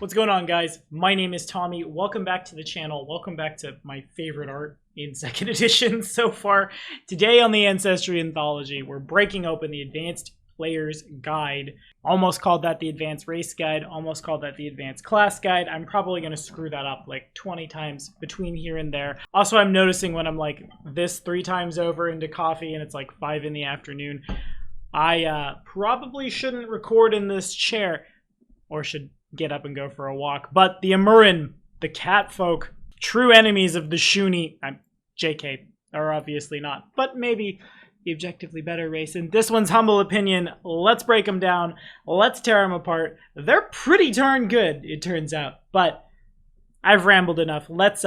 What's going on, guys? My name is Tommy. Welcome back to the channel. Welcome back to my favorite art in 2nd edition so far. Today on the Ancestry Anthology, we're breaking open the Advanced Player's Guide. Almost called that the Advanced Race Guide, almost called that the Advanced Class Guide. I'm probably going to screw that up like 20 times between here and there. Also, I'm noticing when I'm like this 3 times over into coffee and it's like 5 in the afternoon, I probably shouldn't record in this chair, or should get up and go for a walk. But the Amurrun, the cat folk, true enemies of the Shuni, JK, are obviously not, but maybe the objectively better race. In this one's humble opinion, let's break them down, let's tear them apart. They're pretty darn good, it turns out, but I've rambled enough. Let's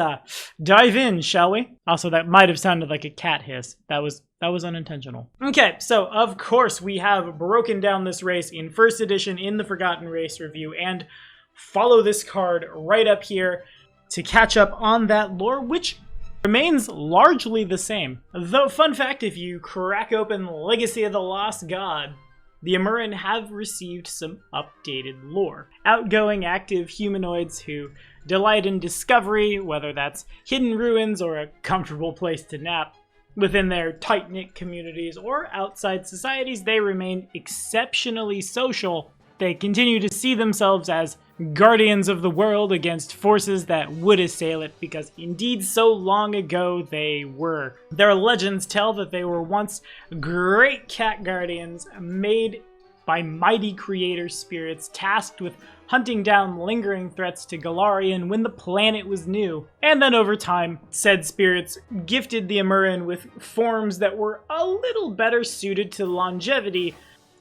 dive in, shall we? Also, that might have sounded like a cat hiss. That was unintentional. Okay, so of course we have broken down this race in 1st edition in the Forgotten Race review, and follow this card right up here to catch up on that lore, which remains largely the same. Though, fun fact, if you crack open Legacy of the Lost God, the Amurrun have received some updated lore. Outgoing, active humanoids who delight in discovery, whether that's hidden ruins or a comfortable place to nap. Within their tight-knit communities or outside societies, they remain exceptionally social. They continue to see themselves as guardians of the world against forces that would assail it, because indeed so long ago they were. Their legends tell that they were once great cat guardians made by mighty creator spirits tasked with hunting down lingering threats to Golarion when the planet was new. And then over time, said spirits gifted the Amurrun with forms that were a little better suited to longevity,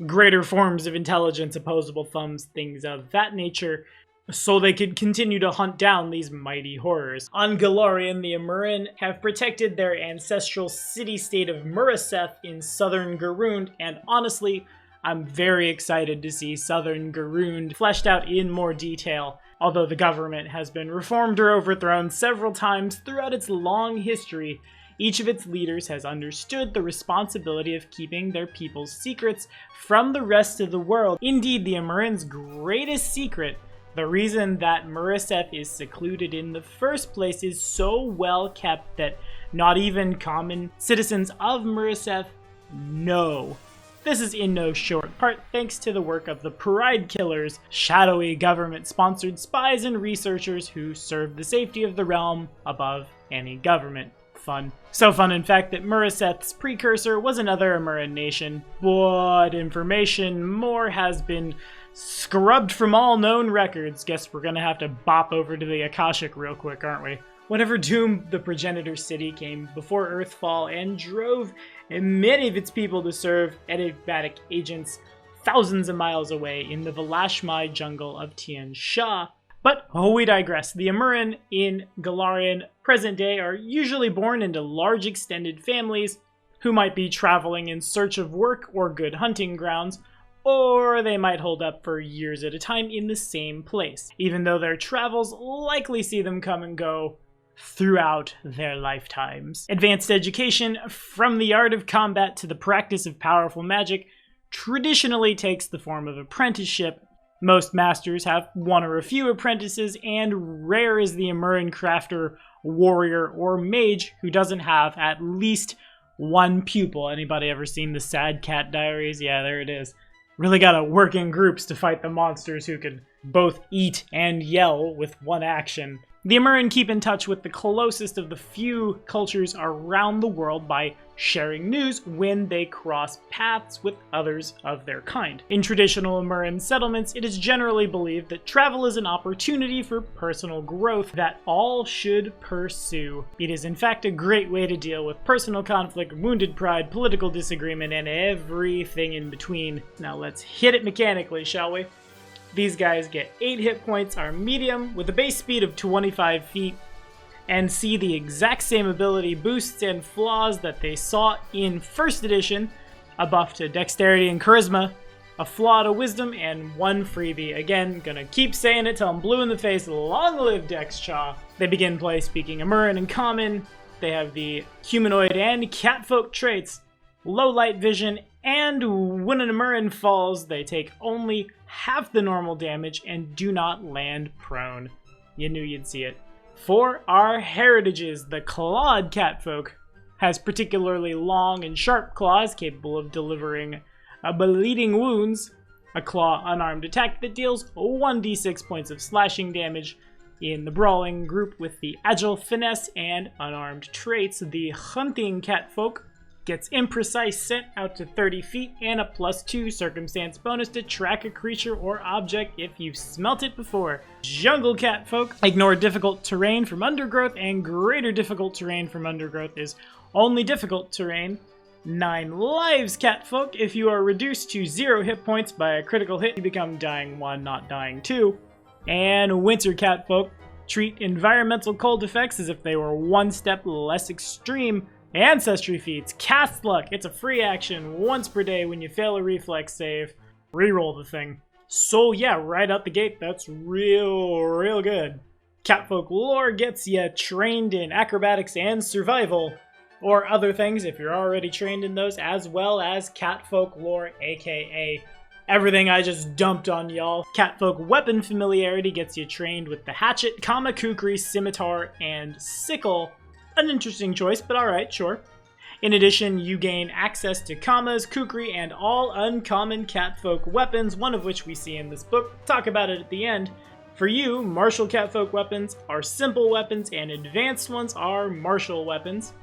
greater forms of intelligence, opposable thumbs, things of that nature, so they could continue to hunt down these mighty horrors. On Golarion, the Amurrun have protected their ancestral city-state of Murraseth in southern Garund, and honestly, I'm very excited to see southern Garund fleshed out in more detail, although the government has been reformed or overthrown several times throughout its long history. Each of its leaders has understood the responsibility of keeping their people's secrets from the rest of the world. Indeed, the Amurrun's greatest secret, the reason that Murraseth is secluded in the first place, is so well kept that not even common citizens of Murraseth know. This is in no short part thanks to the work of the Pride Killers, shadowy government-sponsored spies and researchers who serve the safety of the realm above any government. Fun. So fun, in fact, that Murraseth's precursor was another Amurrun nation, but information more has been scrubbed from all known records. Guess we're gonna have to bop over to the Akashic real quick, aren't we? Whatever doomed the progenitor city came before Earthfall and drove many of its people to serve enigmatic agents thousands of miles away in the Valashmai jungle of Tian Sha. But we digress. The Amurrun in Golarion present day are usually born into large extended families who might be traveling in search of work or good hunting grounds, or they might hold up for years at a time in the same place, even though their travels likely see them come and go throughout their lifetimes. Advanced education, from the art of combat to the practice of powerful magic, traditionally takes the form of apprenticeship. Most masters have one or a few apprentices, and rare is the Amurrun crafter, warrior, or mage who doesn't have at least one pupil. Anybody ever seen the Sad Cat Diaries? Yeah, there it is. Really gotta work in groups to fight the monsters who can both eat and yell with one action. The Amurrun keep in touch with the closest of the few cultures around the world by sharing news when they cross paths with others of their kind. In traditional Amurrun settlements, it is generally believed that travel is an opportunity for personal growth that all should pursue. It is in fact a great way to deal with personal conflict, wounded pride, political disagreement, and everything in between. Now let's hit it mechanically, shall we? These guys get 8 hit points, are medium, with a base speed of 25 feet, and see the exact same ability boosts and flaws that they saw in 1st edition, a buff to dexterity and charisma, a flaw to wisdom, and 1 freebie. Again, gonna keep saying it till I'm blue in the face, long live Dex Chaw. They begin play speaking Amurrun in common. They have the humanoid and catfolk traits, low light vision, And when an Amurrun falls, they take only half the normal damage and do not land prone. You knew you'd see it. For our heritages, the clawed catfolk has particularly long and sharp claws capable of delivering bleeding wounds, a claw unarmed attack that deals 1d6 points of slashing damage. In the brawling group with the agile, finesse, and unarmed traits, the hunting catfolk gets imprecise scent out to 30 feet and a +2 circumstance bonus to track a creature or object if you've smelt it before. Jungle catfolk ignore difficult terrain from undergrowth, and greater difficult terrain from undergrowth is only difficult terrain. 9 lives catfolk. If you are reduced to 0 hit points by a critical hit, you become dying 1, not dying 2. And winter catfolk treat environmental cold effects as if they were one step less extreme. Ancestry feats, cast luck. It's a free action once per day when you fail a reflex save. Reroll the thing. So yeah, right out the gate, that's real good. Catfolk lore gets you trained in acrobatics and survival, or other things if you're already trained in those, as well as catfolk lore, aka everything I just dumped on y'all. Catfolk weapon familiarity gets you trained with the hatchet, kukri, scimitar, and sickle. An interesting choice, but alright, sure. In addition, you gain access to kamas, kukri, and all uncommon catfolk weapons, one of which we see in this book. Talk about it at the end. For you, martial catfolk weapons are simple weapons, and advanced ones are martial weapons.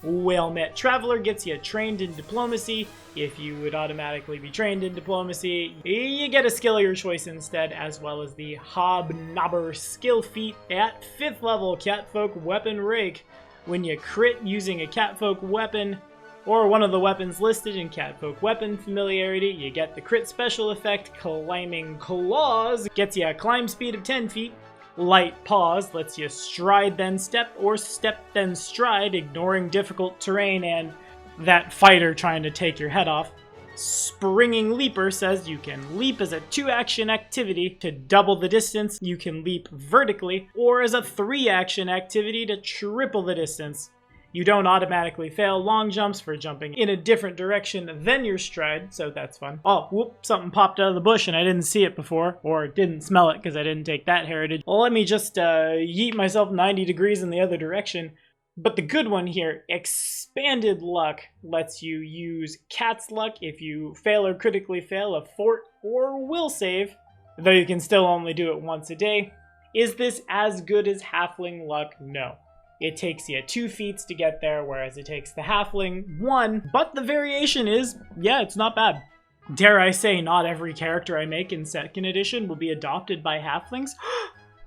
Well-met traveler gets you trained in diplomacy. If you would automatically be trained in diplomacy, you get a skill of your choice instead, as well as the hobnobber skill feat at 5th level catfolk weapon rake. When you crit using a catfolk weapon, or one of the weapons listed in catfolk weapon familiarity, you get the crit special effect, climbing claws, gets you a climb speed of 10 feet, light paws lets you stride then step, or step then stride, ignoring difficult terrain and that fighter trying to take your head off. Springing leaper says you can leap as a 2-action activity to double the distance. You can leap vertically, or as a 3-action activity to triple the distance. You don't automatically fail long jumps for jumping in a different direction than your stride, so that's fun. Oh, whoop, something popped out of the bush and I didn't see it before, or didn't smell it because I didn't take that heritage. Well, let me just yeet myself 90 degrees in the other direction. But the good one here, expanded luck, lets you use cat's luck if you fail or critically fail a fort or will save, though you can still only do it once a day. Is this as good as halfling luck? No. It takes you 2 feats to get there, whereas it takes the halfling 1, but the variation is, yeah, it's not bad. Dare I say, not every character I make in 2nd edition will be adopted by halflings?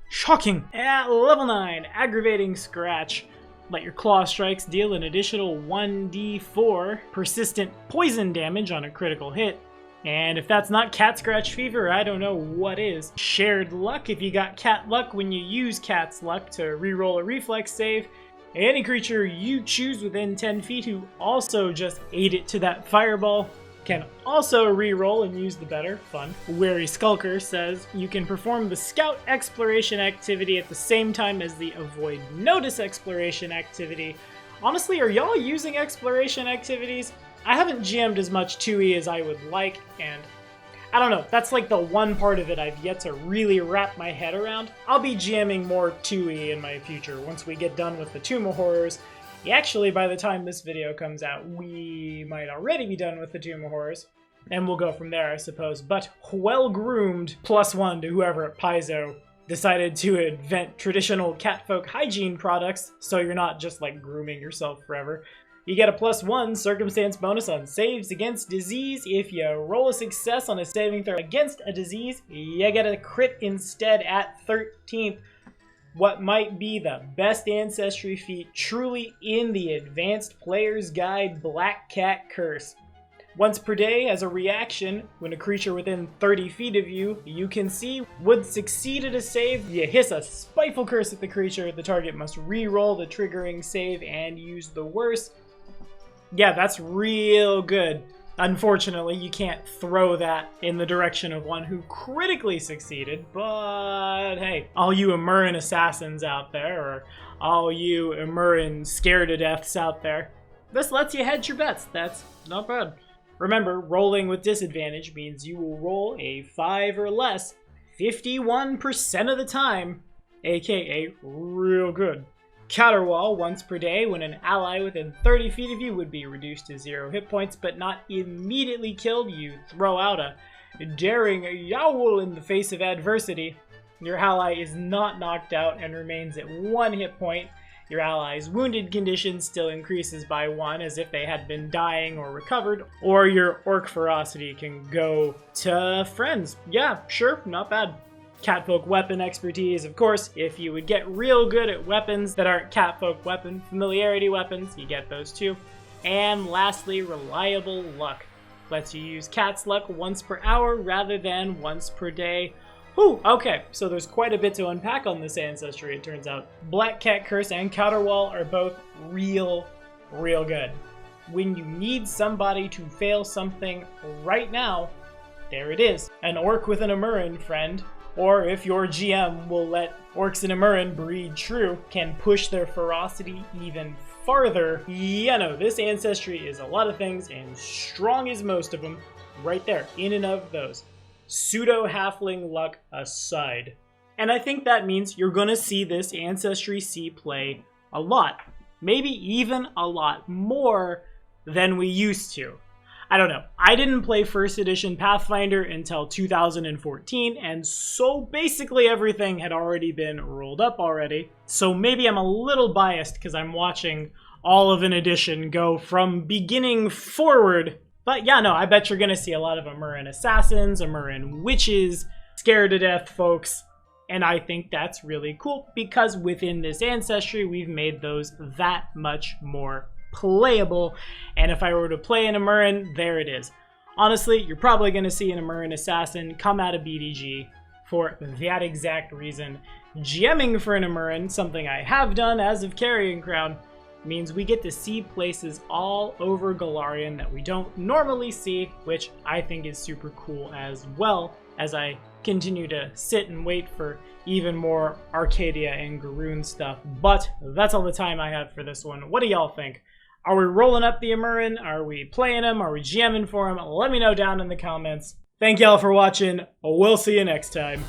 Shocking! At level 9, aggravating scratch. Let your claw strikes deal an additional 1d4 persistent poison damage on a critical hit. And if that's not cat scratch fever, I don't know what is. Shared luck, if you got cat luck when you use cat's luck to reroll a reflex save, any creature you choose within 10 feet who also just ate it to that fireball can also reroll and use the better. Fun. Wary Skulker says you can perform the Scout Exploration activity at the same time as the Avoid Notice Exploration activity. Honestly, are y'all using exploration activities? I haven't GM'd as much 2E as I would like, and I don't know, that's like the one part of it I've yet to really wrap my head around. I'll be GMing more 2E in my future once we get done with the Tomb of Horrors. Actually, by the time this video comes out, we might already be done with the Tomb of Horrors, and we'll go from there, I suppose. But well-groomed +1 to whoever at Paizo decided to invent traditional catfolk hygiene products, so you're not just like grooming yourself forever. You get a +1 circumstance bonus on saves against disease. If you roll a success on a saving throw against a disease, you get a crit instead at 13th. What might be the best Ancestry feat truly in the Advanced Player's Guide Black Cat Curse. Once per day, as a reaction, when a creature within 30 feet of you can see, would succeed at a save, you hiss a spiteful curse at the creature. The target must re-roll the triggering save and use the worst. Yeah, that's real good. Unfortunately, you can't throw that in the direction of one who critically succeeded, but hey, all you Amurrun assassins out there, or all you Amurrun scared-to-deaths out there, this lets you hedge your bets. That's not bad. Remember, rolling with disadvantage means you will roll a 5 or less 51% of the time, aka real good. Counterwall, once per day, when an ally within 30 feet of you would be reduced to 0 hit points but not immediately killed, you throw out a daring yowl in the face of adversity. Your ally is not knocked out and remains at 1 hit point. Your ally's wounded condition still increases by 1 as if they had been dying or recovered, or your orc ferocity can go to friends. Yeah, sure, not bad. Catfolk weapon expertise, of course. If you would get real good at weapons that aren't catfolk weapon familiarity weapons, you get those too. And lastly, reliable luck. Lets you use cat's luck once per hour rather than once per day. Ooh, okay, so there's quite a bit to unpack on this ancestry, it turns out. Black Cat Curse and Counterwall are both real good. When you need somebody to fail something right now, there it is. An orc with an Amurrun friend. Or if your GM will let orcs and Amurrun breed true, can push their ferocity even farther. Yeah, no, this ancestry is a lot of things, and strong is most of them. Right there, in and of those. Pseudo-halfling luck aside. And I think that means you're gonna see this Ancestry C play a lot. Maybe even a lot more than we used to. I don't know. I didn't play first edition Pathfinder until 2014, and so basically everything had already been rolled up already. So maybe I'm a little biased because I'm watching all of an edition go from beginning forward. But yeah, no, I bet you're gonna see a lot of Amurrun assassins, Amurrun witches, scared to death folks, and I think that's really cool because within this ancestry, we've made those that much more playable, and if I were to play an Amurrun, there it is. Honestly, you're probably going to see an Amurrun assassin come out of BDG for that exact reason. GMing for an Amurrun, something I have done as of Carrying Crown, means we get to see places all over Golarion that we don't normally see, which I think is super cool as well, as I continue to sit and wait for even more Arcadia and Garroon stuff. But that's all the time I have for this one. What do y'all think? Are we rolling up the Amurrun? Are we playing him? Are we GMing for him? Let me know down in the comments. Thank y'all for watching. We'll see you next time.